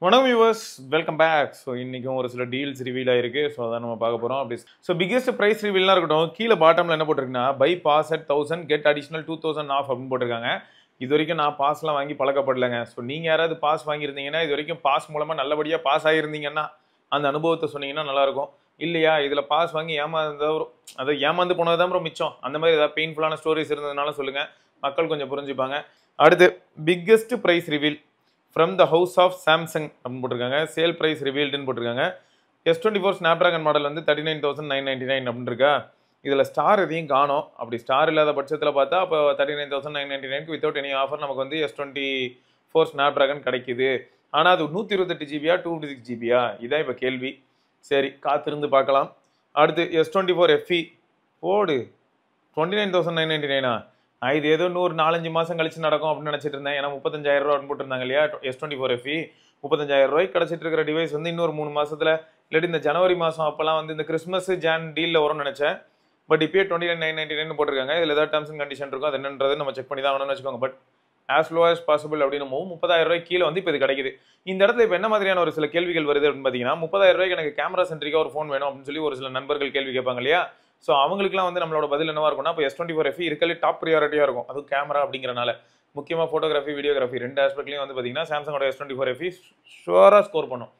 வணக்கம் viewers, welcome back. So இன்றைக்கும் ஒரு சில டீல்ஸ் ரிவீல் ஆயிருக்கு. ஸோ அதான் நம்ம பார்க்க போகிறோம். அப்படி ஸோ பிக்கெஸ்ட் ப்ரைஸ் ரிவீல்லாம் இருக்கட்டும், கீழே பாட்டமில் என்ன போட்டிருக்குன்னா buy pass at 1000 get additional 2000 off அப்படின்னு போட்டிருக்காங்க. இது வரைக்கும் நான் பாஸ்லாம் வாங்கி பழக்கப்படலைங்க. ஸோ நீங்கள் யாராவது பாஸ் வாங்கியிருந்தீங்கன்னா, இது வரைக்கும் பாஸ் மூலமாக நல்லபடியாக பாஸ் ஆகியிருந்தீங்கன்னா அந்த அனுபவத்தை சொன்னீங்கன்னா நல்லாயிருக்கும். இல்லையா, இதில் பாஸ் வாங்கி ஏமாந்து போனது தான் மிச்சம். அந்த மாதிரி ஏதாவது பெயின்ஃபுல்லான ஸ்டோரிஸ் இருந்ததுனால சொல்லுங்கள், மக்கள் கொஞ்சம் புரிஞ்சுப்பாங்க. அடுத்து biggest prize reveal from the house of Samsung அப்படின்னு போட்டிருக்காங்க. சேல் ப்ரைஸ் ரிவீல்டுன்னு போட்டிருக்காங்க. S24 ஸ்னாப்ட்ராகன் மாடல் வந்து 39,999 அப்படின்னு இருக்கா. இதில் ஸ்டார் எதையும் காணோம். அப்படி ஸ்டார் இல்லாத பட்சத்தில் பார்த்தா அப்போ 39,999 வித்தவுட் எனி ஆஃபர் நமக்கு வந்து S24 ஸ்னாப்ட்ராகன் கிடைக்குது. ஆனால் அது 128 ஜிபியா 256 ஜிபியா, இதான் இப்போ கேள்வி. சரி, காத்திருந்து பார்க்கலாம். அடுத்து S24 FE போடு 29,999. இது ஏதோ 4-5 மாதம் கழிச்சு நடக்கும் அப்படின்னு நினச்சிட்டு இருந்தேன். ஏன்னா 35,000 ரூபான்னு போட்டிருந்தாங்க இல்லையா. S24 FE 35,000 ரூபாய்க்கு கிடச்சிட்டு இருக்கிற டிவைஸ் வந்து இன்னொரு 3 மாதத்தில், இல்லாட்டி இந்த ஜனவரி மாதம் அப்போல்லாம் வந்து இந்த கிறிஸ்மஸ் ஜான் டீலில் வரும்னு நினச்சேன். பட் இப்போயே 29,999 போட்டிருக்காங்க. இதில் ஏதாவது டர்ம்ஸ் அண்ட் கண்டிஷன் இருக்கும், அது என்னன்றது நம்ம செக் பண்ணி தான் ஆகணும்னு வச்சுக்கோங்க. But as low as possible அப்படின்னு 30,000 ரூபாய்க்கு கீழே வந்து இப்போ இது கிடைக்குது. இந்த இடத்துல இப்போ என்ன மாதிரியான ஒரு சில கேள்விகள் வருது அப்படின்னு பார்த்தீங்கன்னா, 30,000 ரூபாய்க்கு எனக்கு கேமரா சென்ட்ரிக்காக ஒரு ஃபோன் வேணும் அப்படின்னு சொல்லி ஒரு சில நண்பர்கள் கேள்வி கேட்பாங்க இல்லையா. ஸோ அவங்களுக்குலாம் வந்து நம்மளோட பதில் என்னவா இருக்கும்னா, இப்போ S24 FE இருக்கலே டாப் ப்ரியாரிட்டியாக இருக்கும். அதுவும் கேமரா அப்படிங்கிறனால முக்கியமாக ஃபோட்டோகிராஃபி வீடியோகிராஃபி ரெண்டு ஆஸ்பெக்ட்லையும் வந்து பார்த்தீங்கன்னா சாம்சங்கோட S24 FE ஷுவராக ஸ்கோர் பண்ணும்.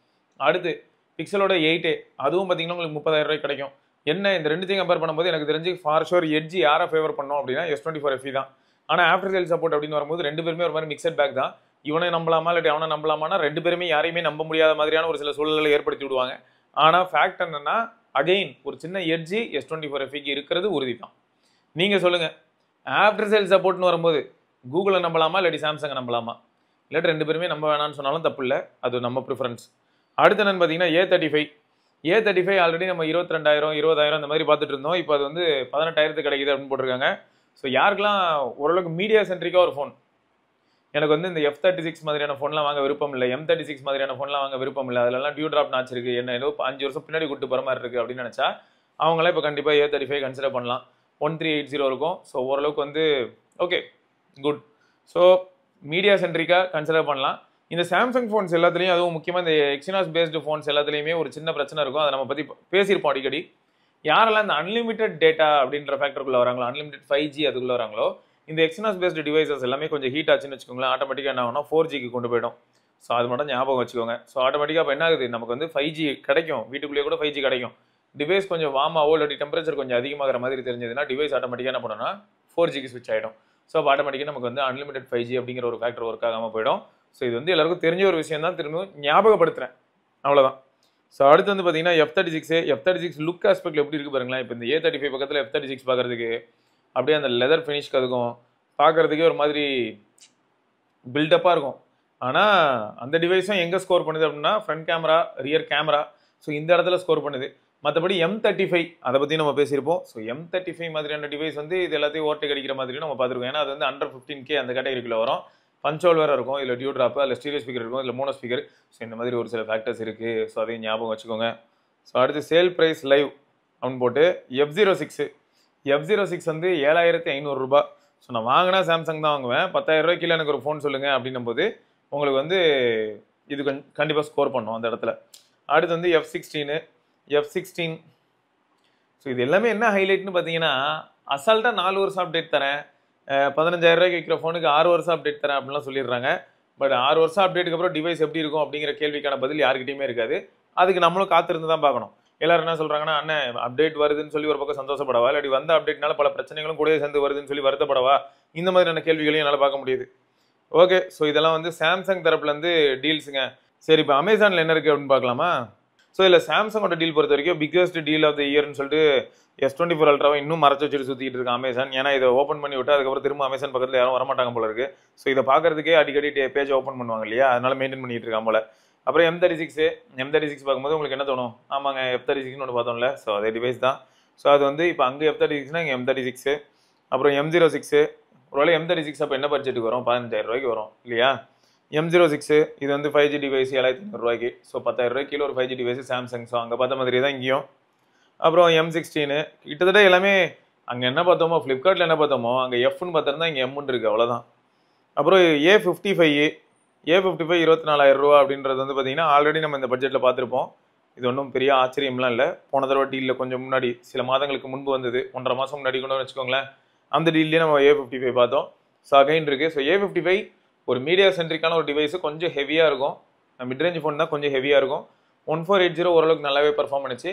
அடுத்து பிக்சலோட 8A அதுவும் பார்த்தீங்கன்னா உங்களுக்கு 30,000 ரூபாய்க்கு கிடைக்கும். என்ன இந்த ரெண்டுத்தையும் கம்பேர் பண்ணும்போது எனக்கு தெரிஞ்சு ஃபார் ஷோர் எட்ஜ் யாரை ஃபேவர் பண்ணோம் அப்படின்னா S24 FE தான். ஆனால் ஆஃப்டர் சேல் சப்போர்ட் அப்படின்னு வரும்போது ரெண்டு பேருமே ஒரு மாதிரி மிக்சட் பேக் தான். இவனை நம்பலாமா இல்லாட்டி அவனை நம்பலாமான்னா ரெண்டு பேருமே யாரையுமே நம்ப முடியாத மாதிரியான ஒரு சில சூழல்களை ஏற்படுத்தி விடுவாங்க. ஆனால் ஃபேக்ட் என்னன்னா, அகைன் ஒரு சின்ன எட்ஜி S24 FEக்கு இருக்கிறது உறுதி தான். நீங்கள் சொல்லுங்கள், ஆஃப்டர் சேல் சப்போர்ட்னு வரும்போது கூகுளை நம்பலாமா இல்லாட்டி சாம்சங்கை நம்பலாமா? இல்லாட்டி ரெண்டு பேருமே நம்ப வேணாம்னு சொன்னாலும் தப்பு இல்லை, அது நம்ம ப்ரிஃபரன்ஸ். அடுத்து என்னன்னு பார்த்தீங்கன்னா A35 ஆல்ரெடி நம்ம 22,000 20,000 இந்த மாதிரி பார்த்துட்டு இருந்தோம். இப்போ அது வந்து 18,000 கிடைக்குது அப்படின்னு போட்டிருக்காங்க. ஸோ யாருக்கெல்லாம் ஓரளவுக்கு மீடியா சென்ட்ரிக்காக ஒரு ஃபோன், எனக்கு வந்து இந்த F36 மாதிரியான ஃபோன்லாம் வாங்க விருப்பம் இல்லை, M36 மாதிரியான ஃபோன்லாம் வாங்க விருப்பம் இல்லை, அதிலலாம் டியூ ட்ராப் நாச்சு இருக்குது, என்ன ஏதோ 5 வருஷம் பின்னாடி கூட்டு போகிற மாதிரி இருக்குது அப்படின்னு நினச்சா அவங்களாம் இப்போ கண்டிப்பாக A35 கன்சிடர் பண்ணலாம். 1380 இருக்கும். ஸோ ஓரளவுக்கு வந்து ஓகே குட். ஸோ மீடியா சென்ட்ரிக்காக கன்சிடர் பண்ணலாம். இந்த சாம்சங் ஃபோன்ஸ் எல்லாத்துலேயும், அதுவும் முக்கியமாக இந்த எக்ஸினாஸ் பேஸ்டு ஃபோன்ஸ் எல்லாத்துலேயுமே ஒரு சின்ன பிரச்சனை இருக்கும். அதை நம்ம பற்றி பேசியிருப்போம் அடிக்கடி. யாரெல்லாம் இந்த அன்லிமிட்டட் டேட்டா அப்படின்ற ஃபேக்டருக்குள்ளே வராங்களோ, அன்லிமிட்டட் 5G அதுக்குள்ளே வராங்களோ, இந்த எக்ஸினாஸ் பேஸ்டு டிவைசஸ் எல்லாமே கொஞ்சம் ஹீட் ஆச்சுன்னு வச்சுக்கோங்களேன், ஆட்டோமேட்டிக்காக என்ன ஆகும்னா 4Gக்கு கொண்டு போயிடும். ஸோ அது மட்டும் ஞாபகம் வச்சுக்கோங்க. ஸோ ஆட்டோமேட்டிக்காக இப்போ என்ன ஆகுது, நமக்கு வந்து 5G கிடைக்கும், வீட்டுக்குள்ளேயே கூட 5G கிடைக்கும். டிவைஸ் கொஞ்சம் வார்மாவோ இல்லாட்டி டெம்பரேச்சர் கொஞ்சம் அதிகமாகிற மாதிரி தெரிஞ்சதுன்னா டிவைஸ் ஆட்டோமேட்டிக்காக என்ன பண்ணணும்னா 4Gக்கு ஸ்விட்ச் ஆகிடும். ஸோ அப்போ ஆட்டோமேட்டிக்காக நமக்கு வந்து அன்லிமிட்டட் 5G அப்படிங்கிற ஒரு ஃபேக்டர் ஒர்க் ஆகாமல் போயிடும். ஸோ இது வந்து எல்லாருக்கும் தெரிஞ்ச ஒரு விஷயம் தான், திரும்பவும் ஞாபகப்படுத்துகிறேன், அவ்வளோதான். ஸோ அடுத்து வந்து பார்த்தீங்கன்னா F36 லுக் ஆஸ்பெக்ட் எப்படி இருக்குது பாருங்களேன். இப்போ இந்த A35 பக்கத்தில் F36 பார்க்குறதுக்கு அப்படியே அந்த லெதர் ஃபினிஷ்க்கு அதுக்கும் பார்க்குறதுக்கே ஒரு மாதிரி பில்டப்பாக இருக்கும். ஆனால் அந்த டிவைஸும் எங்கே ஸ்கோர் பண்ணுது அப்படின்னா front camera, rear camera, so இந்த இடத்துல ஸ்கோர் பண்ணுது. மற்றபடி M35 அதை பற்றி நம்ம பேசியிருப்போம். ஸோ M35 மாதிரியான டிவைஸ் வந்து இது எல்லாத்தையும் ஓவர்டேக் அடிக்கிற மாதிரி நம்ம பார்த்துருக்கோம். ஏன்னா அது வந்து அண்டர் 15K அந்த கேட்டகரிக்குள்ளே வரும். பஞ்சோல் வேறு இருக்கும், இதில் டியூ ட்ராப்பு, அதில் ஸ்டீரியோ ஸ்பீக்கர் இருக்கும், இதில் மோனோ ஸ்பீக்கர். ஸோ இந்த மாதிரி ஒரு சில ஃபேக்டர்ஸ் இருக்குது. ஸோ அதையும் ஞாபகம் வச்சுக்கோங்க. ஸோ அடுத்து சேல் ப்ரைஸ் லைவ் அப்படின்னு போட்டு F06 வந்து 7,500 ரூபாய். ஸோ நான் வாங்கினா சாம்சங் தான் வாங்குவேன். 10,000 ரூபாய் கீழே எனக்கு ஒரு ஃபோன் சொல்லுங்கள் அப்படின்னும் போது உங்களுக்கு வந்து இது கண்டிப்பாக ஸ்கோர் பண்ணும் அந்த இடத்துல. அடுத்து வந்து F16. ஸோ இது எல்லாமே என்ன ஹைலைட்னு பார்த்தீங்கன்னா, அசால்ட்டாக 4 வருஷம் அப்டேட் தரேன், 15,000 ரூபாய்க்கு விற்கிற ஃபோனுக்கு 6 வருஷம் அப்டேட் தரேன் அப்படின்லாம் சொல்லிடுறாங்க. பட் 6 வருஷம் அப்டேட்டுக்கு அப்புறம் டிவைஸ் எப்படி இருக்கும் அப்படிங்கிற கேள்விக்கான பதில் யாருக்கிட்டையுமே இருக்காது. அதுக்கு நம்மளும் காத்திருந்து தான் பார்க்கணும். எல்லாரும் என்ன சொல்கிறாங்கன்னா, அண்ணன் அப்டேட் வருதுன்னு சொல்லி ஒரு பக்கம் சந்தோஷப்படவா, இல்லாட்டி வந்த அப்டேட்னால பல பிரச்சனைகளும் கூட சேர்ந்து வருதுன்னு சொல்லி வருத்தப்படவா, இந்த மாதிரியான கேள்விகளையும் என்னால் பார்க்க முடியுது. ஓகே, ஸோ இதெல்லாம் வந்து சாம்சங் தரப்புலேருந்து டீல்ஸுங்க. சரி, இப்போ அமேசானில் என்ன இருக்குது அப்படின்னு பார்க்கலாமா. ஸோ இதில் சாம்சங்கோட டீல் பொறுத்த வரைக்கும் பிக்கஸ்ட் டீல் ஆஃப் த இயர்னு சொல்லிட்டு S24 அல்ட்ராவை இன்னும் மறைச்சு வச்சுட்டு சுற்றிட்டு இருக்கு அமேசான். ஏன்னா இதை ஓப்பன் பண்ணி விட்டு அதுக்கப்புறம் திரும்ப அமேசான் பக்கத்தில் யாரும் வரமாட்டாங்க போல இருக்குது. ஸோ இதை பார்க்கறதுக்கே அடிக்கடி பேஜை ஓப்பன் பண்ணுவாங்க இல்லையா, அதனால மெயின்டைன் பண்ணிட்டு இருக்காங்க போல. அப்புறம் M36 பார்க்கும்போது உங்களுக்கு என்ன தோணும், ஆமாங்க F36னு ஒன்று பார்த்தோம்ல, ஸோ அதே டிவைஸ் தான். ஸோ அது வந்து இப்போ அங்கே F36னா இங்கே M36. அப்புறம் M06 ஒருவேளை M36 அப்போ என்ன பட்ஜெட்டுக்கு வரும், 15,000 ரூபாய்க்கு வரும் இல்லையா. M06 இது வந்து 5G டிவைஸ் 7,500 ரூபாய்க்கு. ஸோ 10,000 ரூபாய்க்கு கீழே ஒரு 5G டிவைஸ் சாம்சங். ஸோ அங்கே பார்த்த மாதிரி தான் இங்கேயும். அப்புறம் M16 கிட்டத்தட்ட எல்லாமே அங்கே என்ன பார்த்தோமோ, ஃப்ளிப்கார்ட்டில் என்ன பார்த்தோமோ அங்கே Fன்னு பார்த்துருந்தா இங்கே Mன்னு இருக்குது, அவ்வளோதான். அப்புறம் A55 A55 24,000 ரூபா அப்படின்றது வந்து பார்த்தீங்கன்னா ஆல்ரெடி நம்ம இந்த பட்ஜெட்டில் பார்த்துருப்போம். இது ஒன்றும் பெரிய ஆச்சரியம்லாம் இல்லை. போன தடவை டீலில் கொஞ்சம் முன்னாடி சில மாதங்களுக்கு முன்பு வந்தது, 1.5 மாதம் முன்னாடி கூட வச்சுக்கோங்களேன். அந்த டீல்லேயே நம்ம A55 பார்த்தோம். ஸோ அகைன் இருக்குது. ஸோ A55 ஒரு மீடியா சென்ட்ரிக்கான ஒரு டிவைஸு, கொஞ்சம் ஹெவியாக இருக்கும். மிட்ரேஞ்ச் ஃபோன் தான், கொஞ்சம் ஹெவியாக இருக்கும். 1480 ஓரளவுக்கு நல்லாவே பர்ஃபார்ம் பண்ணிச்சு.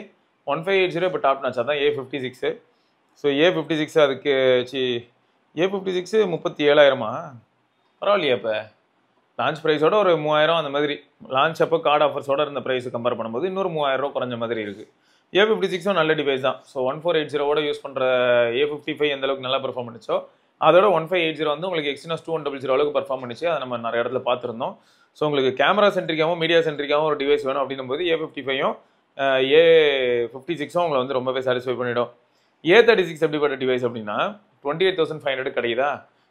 1580 இப்போ டாப் நாச். அதான் A56. ஸோ A56 அதுக்கு A56 37,000மா? பரவாயில்லையா? இப்போ லான்ச் ப்ரைஸோட ஒரு 3000 அந்த மாதிரி, லான்ச் அப்போ கார்டு ஆஃபர்ஸோட இருந்த ப்ரைஸ் கம்பேர் பண்ணும்போது இன்னொரு 3000 ரூபா குறைஞ்ச மாதிரி இருக்குது. A56 நல்ல டிவைஸ் தான். ஸோ 1480 யூஸ் பண்ணுற A55 எந்த அளவுக்கு நல்லா பர்ஃபார்ம் பண்ணிச்சோ, அதோட 1580 வந்து உங்களுக்கு Exynos 2100 அளவுக்கு பர்ஃபார்ம் பண்ணிச்சு. அதை நம்ம நிறைய இடத்துல பார்த்துருந்தோம். ஸோ உங்களுக்கு கேமரா சென்ட்ரிக்காகவும் மீடியா சென்ட்ரிக்காகவும் ஒரு டிவைஸ் வேணும் அப்படின்னும் போது A55ம் A56ம் உங்களை வந்து ரொம்பவே சாட்டிஸ்ஃபை பண்ணிடும். A36 எப்படிப்பட்ட டிவைஸ் அப்படின்னா 28,500 கிடைக்குதா?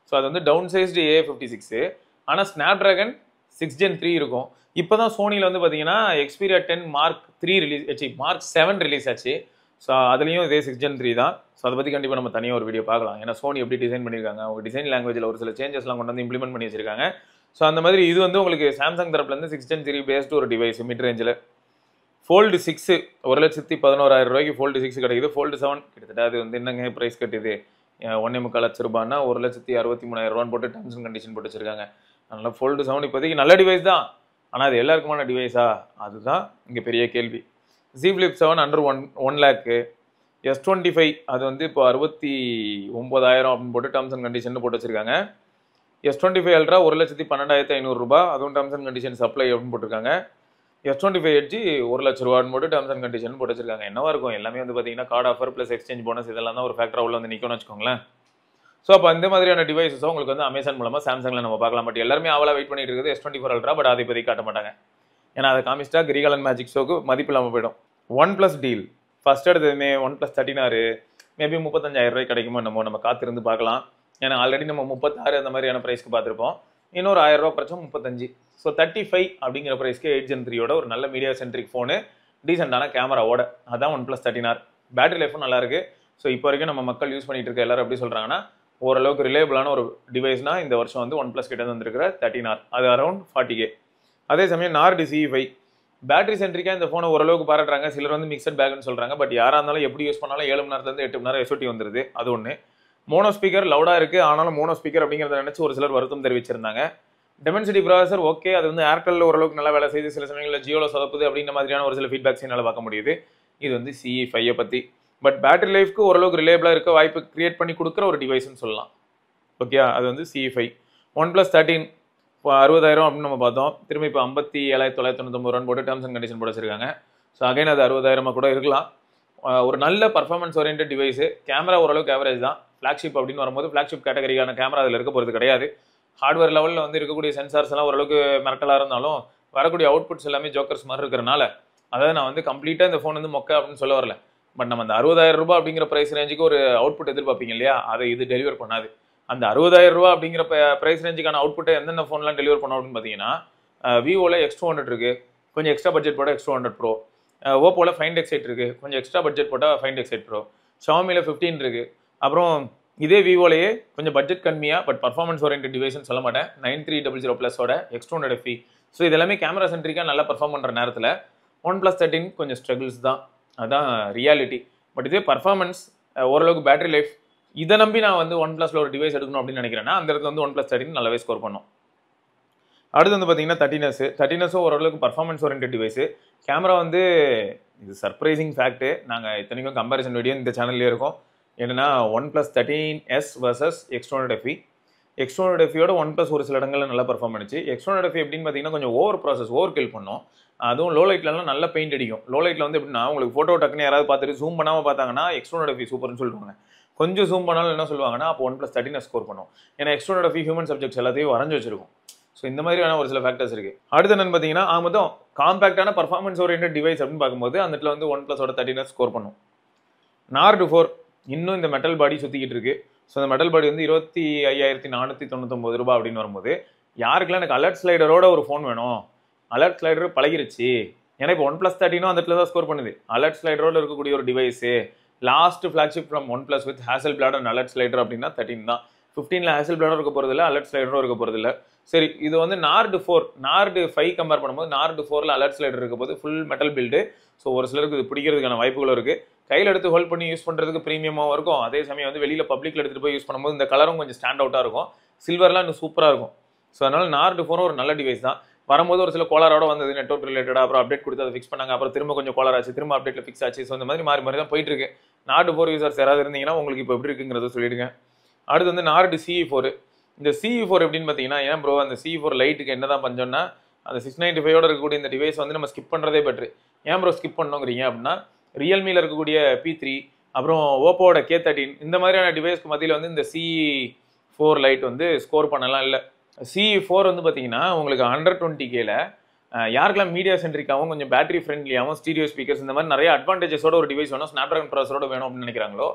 ஸோ அது வந்து டவுன் சைஸ்டு A56. ஆனால் ஸ்னாப்ட்ராகன் 6 Gen 3 இருக்கும். இப்போ தான் சோனியில் வந்து பார்த்தீங்கன்னா Xperia 10 Mark 3 Mark 7 ரிலீஸ் ஆச்சு. ஸோ அதுலேயும் இதே 6 Gen 3 தான். ஸோ அதை பற்றி கண்டிப்பாக நம்ம தனியாக ஒரு வீடியோ பார்க்கலாம். ஏன்னா சோனி எப்படி டிசைன் பண்ணியிருக்காங்க, அவங்க டிசைன் லாங்குவேஜில் ஒரு சில சேஞ்சஸ்லாம் கொண்டு வந்து இம்ப்ளிமெண்ட் பண்ணி வச்சிருக்காங்க. ஸோ அந்த மாதிரி இது வந்து உங்களுக்கு சாம்சங் தரப்புலேருந்து 6 Gen 3 பேஸ்டு ஒரு டிவைஸ் மிட் ரேஞ்சில். Fold 6 1,11,000 ரூபாய்க்கு Fold 6 கிடைக்குது. Fold 7 கிட்டத்தட்ட அது வந்து என்னங்க ப்ரைஸ் கட்டுது, 1.25 லட்சம் ரூபாய்னா 1,63,300 ரூபான்னு போட்டு டர்ம்ஸ் அண்ட் கண்டிஷன் போட்டு வச்சிருக்காங்க. அதனால Fold 7 இப்போதைக்கு நல்ல டிவைஸ் தான். ஆனால் அது எல்லாருக்குமான டிவைஸா? அதுதான் இங்கே பெரிய கேள்வி. Z Flip 7 under 1 lakh. S25 அது வந்து இப்போ 69,000 அப்படின்னு போட்டு டர்ம்ஸ் அண்ட் கண்டிஷன் போட்டு வச்சிருக்காங்க. S25 Ultra 1,12,500 ரூபாய், அதுவும் டர்ம்ஸ் அண்ட் கண்டிஷன் சப்ளை அப்படின்னு போட்டிருக்காங்க. S25 Edge 1 லட்சம் ரூபான்னு போட்டு டர்ம்ஸ் அண்ட் கண்டிஷன் போட்டு வச்சிருக்காங்க. என்னவா இருக்கும்? எல்லாமே வந்து பார்த்தீங்கன்னா card offer plus exchange bonus இதெல்லாம் தான் ஒரு ஃபேக்டராக உள்ள வந்து நிற்கும்னு வச்சுக்கோங்களேன். ஸோ அப்போ இந்த மாதிரியான டிவைஸஸும் உங்களுக்கு வந்து அமேசான் மூலமாக சாம்சங்கில் நம்ம பார்க்கலாம். பட் எல்லாருமே அவ்வளோ வெயிட் பண்ணிட்டு இருக்குது S24 Ultra. பட் அதை இப்போதைக்கு காட்ட மாட்டாங்க. ஏன்னா அதை காமிச்சிட்டா கிரிகாலன் மேஜிக் ஷோக்கு மதிப்பு இல்லாமல் போயிடும். OnePlus டீல் ஃபர்ஸ்ட் எடுத்ததுமே OnePlus 13R மேபி 35,000 ரூபாய் கிடைக்குமோ நம்ம காத்திருந்து பார்க்கலாம். ஏன்னா ஆல்ரெடி நம்ம 36 அந்த மாதிரியான ப்ரைஸ்க்கு பார்த்துருப்போம். இன்னொரு 1000 ரூபா குறைச்சோம் 35. ஸோ 35 அப்படிங்கிற ப்ரைஸ்க்கு 8 Gen 3யோட ஒரு நல்ல மீடியா சென்ட்ரிக் ஃபோனு, டீசெண்டான கேமராவோட, அதான் OnePlus 13R. பேட்டரி லைஃபும் நல்லா இருக்கு. ஸோ இப்போ வரைக்கும் நம்ம மக்கள் யூஸ் பண்ணிட்டு இருக்க எல்லாரும் எப்படி சொல்றாங்கன்னா, ஓரளவுக்கு ரிலேபிளான ஒரு டிவைஸ்னா இந்த வருஷம் வந்து OnePlus கிட்ட வந்துருக்கிற 13R, அது அரௌண்ட் 40K. அதே சமயம் நார்டு CE5 பேட்டரி சென்ட்ரிக்காக இந்த ஃபோனை ஓரளவுக்கு பாராட்டுறாங்க. சிலர் வந்து மிக்சட் பேக்னு சொல்றாங்க. பட் யாராக இருந்தாலும் எப்படி யூஸ் பண்ணாலும் 7 மணி நேரத்துலேருந்து 8 மணி நேரம் SOT வந்துருது. அது ஒன்று. மோனோ ஸ்பீக்கர் லவுடாக இருக்குது, ஆனாலும் மோனோ ஸ்பீக்கர் அப்படிங்கிறத நினச்சி ஒரு சிலர் வருத்தம் தெரிவிச்சிருந்தாங்க. டெமென்சிட்டி ப்ராசஸர் ஓகே, அது வந்து ஏர்டெல்ல ஓரளவுக்கு நல்லா வேலை செய்யுது, சில சமயங்களில் ஜியோவில் சொதப்புது அப்படின்ற மாதிரியான ஒரு சில ஃபீட்பேக்ஸ் என்னால் பார்க்க முடியுது. இது வந்து CE5 பற்றி. பட் பேட்டரி லைஃப்க்கு ஓரளவுக்கு ரிலேபிளாக இருக்க வாய்ப்பு கிரியேட் பண்ணி கொடுக்குற ஒரு டிவைஸ்ன்னு சொல்லலாம். ஓகே, அது வந்து CE5. OnePlus 13 இப்போ 60,000 அப்படின்னு நம்ம பார்த்தோம். திரும்ப இப்போ 57,999 ரூபான்னு போட்டு டர்ம்ஸ் அண்ட் கண்டிஷன் போட்டு வச்சிருக்காங்க. ஸோ அகைன் அது 60,000 கூட இருக்கலாம். ஒரு நல்ல பர்ஃபார்மன்ஸ் ஓரியன்ட் டிவைஸு. கேமரா ஓரளவுக்கு ஆவரேஜ் தான். ஃப்ளாக்ஷிப் அப்படின்னு வரும்போது ஃப்ளாக்ஷிப் கேட்டகரியான கேமரா அதில் இருக்க போகிறது கிடையாது. ஹார்ட்வேர் லெவலில் வந்து இருக்கக்கூடிய சென்சார்ஸ் எல்லாம் ஓரளவுக்கு மிரட்டலாக இருந்தாலும் வரக்கூடிய அவுட்புட்ஸ் எல்லாமே ஜோக்கர்ஸ் மாதிரி இருக்கிறனால, அதாவது நான் வந்து கம்ப்ளீட்டாக இந்த ஃபோன் வந்து மொக்க அப்படின்னு சொல்ல வரல. பட் நம்ம அந்த 60,000 ரூபாய் அப்படிங்கிற ப்ரைஸ் ரேஞ்சுக்கு ஒரு அவுட்புட் எதிர்பார்ப்பீங்க இல்லையா, அதை இது டெலிவர் பண்ணாது. அந்த 60,000 ரூபாய் அப்படிங்கிற ப்ரைஸ் ரேஞ்சுக்கான அவுட்புட்டை எந்தெந்த ஃபோன்லாம் டெலிவர் பண்ணோம் அப்படின்னு பார்த்தீங்கன்னா, விவோவில் X200 இருக்குது, கொஞ்சம் எக்ஸ்ட்ரா பட்ஜெட் போட்டால் X200 Pro. ஓப்போவில் Find X8 இருக்குது, கொஞ்சம் எக்ஸ்ட்ரா பட்ஜெட் போட்டால் Find X8 Pro. ஷாமியில் 15 இருக்குது. அப்புறம் இதே விவோலையே கொஞ்சம் பட்ஜெட் கம்மியாக பட் பர்ஃபார்மன்ஸ் ஓரியன்ட் டிவைஸ்னு சொல்ல மாட்டேன், 9300 ப்ளஸோட X200 FE. ஸோ இது எல்லாமே கேமரா சென்ட்ரிக்காக நல்லா பர்ஃபார்ம் பண்ணுற நேரத்தில் OnePlus 13 கொஞ்சம் ஸ்ட்ரகிள்ஸ் தான், அதுதான் ரியாலிட்டி. பட் இதே பர்ஃபார்மன்ஸ், ஓரளவுக்கு பேட்டரி லைஃப், இதை நம்பி நான் வந்து OnePlusல ஒரு டிவைஸ் எடுக்கணும் அப்படின்னு நினைக்கிறேன்னா அந்த இடத்துல வந்து OnePlus 13 நல்லாவே ஸ்கோர் பண்ணும். அடுத்து வந்து பார்த்தீங்கன்னா 13S ஓரளவுக்கு பர்ஃபார்மன்ஸ் ஓரியன்ட் டிவைஸு. கேமரா வந்து இது சர்ப்ரைசிங் ஃபேக்ட்டு. நாங்கள் இத்தனைக்கும் கம்பேரிசன் வீடியோ இந்த சேனல்லே இருக்கும். என்னன்னா OnePlus 13S vs X200 FE. X200 FEயோட OnePlus ஒரு சில இடங்களில் நல்லா பர்ஃபார்ம் பண்ணிச்சு. X200 FE எப்படின்னு பார்த்தீங்கன்னா கொஞ்சம் ஓவர் கில் பண்ணும். அதுவும் லோ லைட்லலாம் நல்ல பெயிண்ட் அடிக்கும். லோ லைட்டில் வந்து எப்படின்னா உங்களுக்கு ஃபோட்டோ டக்குன்னு யாராவது பார்த்துட்டு ஜூம் பண்ணாமல் பார்த்தாங்கன்னா X200 FE சூப்பர்னு சொல்லுவாங்க. கொஞ்சம் ஜூம் பண்ணாலும் என்ன சொல்லுவாங்கன்னா அப்போ OnePlus 13S ஸ்கோர் பண்ணும். ஏன்னா X200 FE ஹியூமன் சப்ஜெக்ட்ஸ் எல்லாத்தையும் வரைஞ்சி வச்சிருக்கும். ஸோ இந்த மாதிரியான ஒரு சில ஃபேக்டர்ஸ் இருக்குது. அடுத்து என்னன்னு பார்த்தீங்கன்னா மொத்தம் காம்பேக்டான பர்ஃபார்மன்ஸ் ஓரியன்ட் டிவைஸ் அப்படின்னு பார்க்கும்போது அந்த இடத்துல வந்து OnePlusoட 13S ஸ்கோர் பண்ணும். நார்டு 4 இன்னும் இந்த மெட்டல் பாடி சுற்றிக்கிட்டு இருக்கு. ஸோ இந்த மெட்டல் பாடி வந்து 25,499 ரூபாய் அப்படின்னு வரும்போது யாருக்கெல்லாம் எனக்கு அலர்ட் ஸ்லைடரோட ஒரு ஃபோன் வேணும், அலர்ட் ஸ்லைடர் பழகிருச்சு. ஏன்னா இப்போ OnePlus 13 அந்த இடத்துல தான் ஸ்கோர் பண்ணுது. அலர்ட் ஸ்லைடரோட இருக்கக்கூடிய ஒரு device last flagship from OnePlus with Hasselblad and alert slider அப்படின்னா 13 தான். 15ல ஹேசல் பிளேடும் இருக்க போகிறது இல்லை, அலர்ட் ஸ்லைடரும் இருக்க போகிறது இல்லை. சரி, இது வந்து நார்டு 4 நார்டு 5 கம்பேர் பண்ணும்போது நார்டு 4ல அலர்ட் ஸ்லைடர் இருக்க போது ஃபுல் மெட்டல் பில்டு. ஸோ ஒரு சிலருக்கு இது பிடிக்கிறதுக்கான வாய்ப்புகளும் இருக்குது. கையில் எடுத்து ஹோல்ட் பண்ணி யூஸ் பண்ணுறதுக்கு ப்ரீமியமாகவும் இருக்கும். அதே சமயம் வந்து வெளியில் பப்ளிக்கில் எடுத்துகிட்டு போய் யூஸ் பண்ணும்போது இந்த கலரும் கொஞ்சம் ஸ்டாண்ட் அவுட்டாக இருக்கும். சில்வர்லாம் இன்னும் சூப்பராக இருக்கும். ஸோ அதனால் நார்டு 4 ஒரு நல்ல டிவைஸ் தான். வரும்போது ஒரு சில கோளாரோட வந்தது, நெட்வொர்க் ரிலேட்டடாக. அப்புறம் அப்டேட் கொடுத்து அதை ஃபிக்ஸ் பண்ணாங்க. அப்புறம் திரும்ப கொஞ்சம் கோளார் ஆச்சு, திரும்ப அப்டேட்டில் ஃபிக்ஸ் ஆச்சு. ஸோ இந்த மாதிரி மாறி மாறி தான் போயிட்டு இருக்கு. நார்டு 4 யூசர்ஸ் யாராவது இருந்தீங்கன்னா உங்களுக்கு இப்போ எப்படி இருக்குங்கிறத சொல்லிடுங்க. அடுத்து வந்து நார்டு CE4. இந்த CE4 எப்படின்னு பார்த்தீங்கன்னா, ஏன் ப்ரோ அந்த CE4 லைட்டுக்கு என்ன தான் பஞ்சம்னா, அந்த 695 இருக்கக்கூடிய இந்த டிவைஸ் வந்து நம்ம ஸ்கிப் பண்ணுறதே பெட்ரு. ஏன் ப்ரோ ஸ்கிப் பண்ணோங்கிறீங்க அப்படின்னா, ரியல்மியில் இருக்கக்கூடிய P3, அப்புறம் ஓப்போவோட K13 இந்த மாதிரியான டிவைஸ்க்கு மத்தியில் வந்து இந்த CE4 லைட் வந்து ஸ்கோர் பண்ணலாம் இல்லை. CE4 வந்து பார்த்தீங்கன்னா உங்களுக்கு 120Kல யாருக்கெல்லாம் மீடியா சென்ட்ரிக்காகவும் கொஞ்சம் பேட்டரி ஃப்ரெண்ட்லியாகவும் ஸ்டீரியோ ஸ்பீக்கர்ஸ் இந்த மாதிரி நிறைய அட்வான்டேஜஸோட ஒரு டிவைஸ் வேணும், ஸ்னாப்ட்ராகன் ப்ராசஸரோட வேணும் அப்படின்னு நினைக்கிறாங்களோ.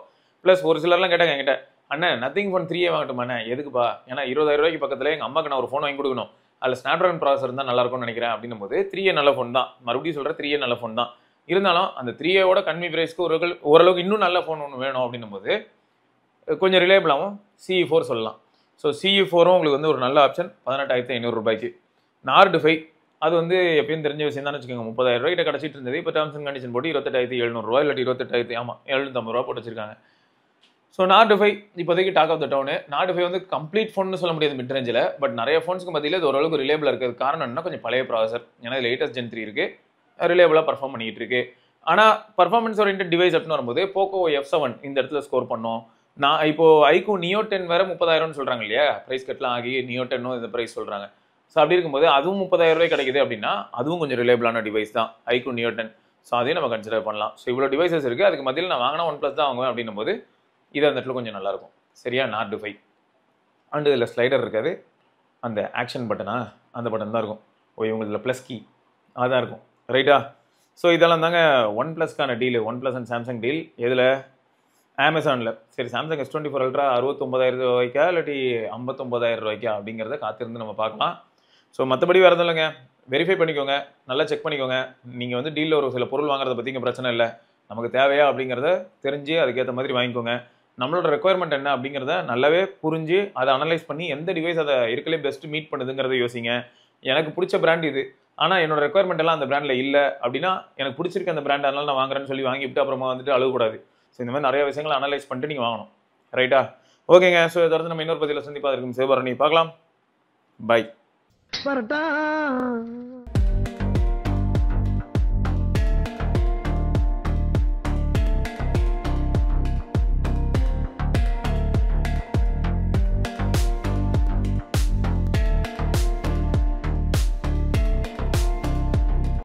ப்ளஸ் ஒரு சிலர்லாம் கேட்டாங்க என்கிட்ட, அண்ணன் நத்திங் ஃபோன் 3A வாங்கட்டுமாண்ணே? எதுக்குப்பா? ஏன்னா 20,000 ரூபாய்க்கு பக்கத்தில் எங்கள் அம்மாக்கு நான் ஒரு ஃபோன் வாங்கி கொடுக்கணும், அதில் ஸ்னாப்ட்ராகன் ப்ராசஸர் தான் நல்லா இருக்கும்னு நினைக்கிறேன் அப்படின்னும் போது 3A நல்ல ஃபோன் தான். மறுபடியும் சொல்கிறேன், 3A நல்ல ஃபோன் தான். இருந்தாலும் அந்த 3Aவோட கம்மி பிரைஸ்க்கு ஓரளவுக்கு இன்னும் நல்ல ஃபோன் ஒன்று வேணும் அப்படின்னும் போது கொஞ்சம் ரிலேபிளாகவும் CE4 சொல்லலாம். ஸோ CE4 உங்களுக்கு வந்து ஒரு நல்ல ஆப்ஷன் 18,500 ரூபாய்க்கு. நார்டு 5 அது வந்து எப்பயும் தெரிஞ்ச விஷயம் தான் வச்சுக்கோங்க. 30,000 ரூபாய்க்கு கிடச்சிட்டு இருந்தது. இப்போ டேர்ம்ஸ் அண்ட் கண்டிஷன் போட்டு 28,700 ரூபாய் இல்லாட்டி 28,000 ஆமாம் 750 ரூபா போட்டு வச்சிருக்காங்க. ஸோ நார்டு 5 இப்போதைக்கு talk of the town. Nord 5 வந்து கம்ப்ளீட் ஃபோன்னு சொல்ல முடியாது மிட் ரேஞ்சில். பட் நிறைய ஃபோன்ஸ்க்கு மத்தியில் இது ஓரளவுக்கு ரிலேபிளாக இருக்குது. காரணம் என்ன, கொஞ்சம் பழைய ப்ராசஸர். ஏன்னா இது லேட்டஸ்ட் Gen 3 இருக்குது, ரிலேபிளாக பர்ஃபார்ம் பண்ணிட்டு இருக்கு. ஆனால் பர்ஃபார்மன்ஸ் ஓரியன்ட் டிவைஸ் அப்படின்னு வரும்போது போக்கோ F7 இந்த இடத்துல ஸ்கோர் பண்ணோம். நான் இப்போ iQOO Neo 10 வேற 30,000 சொல்றாங்க இல்லையா, பிரைஸ் கட்லாம் ஆகி Neo 10 இந்த பிரைஸ் சொல்றாங்க. ஸோ அப்படி இருக்கும்போது அதுவும் 30,000 ரூபாய் கிடைக்குது அப்படின்னா அதுவும் கொஞ்சம் ரிலேபிளான டிவைஸ் தான் iQOO Neo 10. ஸோ அதையும் நம்ம கன்சிடர் பண்ணலாம். ஸோ இவ்வளோ டிவைசஸ் இருக்குது, அதுக்கு மத்தியில் நான் வாங்கினா OnePlus தான் வாங்குவேன் அப்படின்னும் போது இது அந்த இடத்துல கொஞ்சம் நல்லாயிருக்கும். சரியா, நார்டு 5 அண்டு இதில் ஸ்லைடர் இருக்காது, அந்த ஆக்ஷன் பட்டனா அந்த பட்டன் தான் இருக்கும். இவங்க இதில் ப்ளஸ் கீ அதான் இருக்கும். ரைட்டா? ஸோ இதெல்லாம் தாங்க OnePlusக்கான deal. OnePlus and Samsung deal. எதில்? அமேசானில். சரி, சாம்சங் S24 Ultra 69,000 ரூபாய்க்கா இல்லாட்டி 59,000 ரூபாய்க்கா அப்படிங்கிறத காத்திருந்து நம்ம பார்க்கலாம். ஸோ மற்றபடி வேறு எதுவும் இல்லைங்க. வெரிஃபை பண்ணிக்கோங்க, நல்லா செக் பண்ணிக்கோங்க. நீங்கள் வந்து டீலில் ஒரு சில பொருள் வாங்குறத பற்றி இங்கே பிரச்சனை இல்லை. நமக்கு தேவையா அப்படிங்கிறத தெரிஞ்சு அதுக்கேற்ற மாதிரி வாங்கிக்கோங்க. நம்மளோட ரெக்குயர்மெண்ட் என்ன அப்படிங்கிறத நல்லாவே புரிஞ்சு அதை அனலைஸ் பண்ணி எந்த டிவைஸ் அதை இருக்கலே பெஸ்ட் மீட் பண்ணுதுங்கிறத யோசிங்க. எனக்கு பிடிச்ச பிராண்ட் இது, ஆனால் என்னோட ரெக்குயர்மெண்ட் எல்லாம் அந்த பிராண்டில் இல்லை அப்படின்னா எனக்கு பிடிச்சிருக்க அந்த பிராண்ட் அதனால நான் வாங்குறேன்னு சொல்லி வாங்கிவிட்டு அப்புறமா வந்துட்டு அழுகக்கூடாது. ஸோ இந்த மாதிரி நிறைய விஷயங்களை அனலைஸ் பண்ணிட்டு நீங்கள் வாங்கணும். ரைட்டா? ஓகேங்க. ஸோ இதை தொடர்ந்து நம்ம இன்னொரு பதிவில் சந்திப்பாக இருக்கும் சிவபரணி பார்க்கலாம். பை.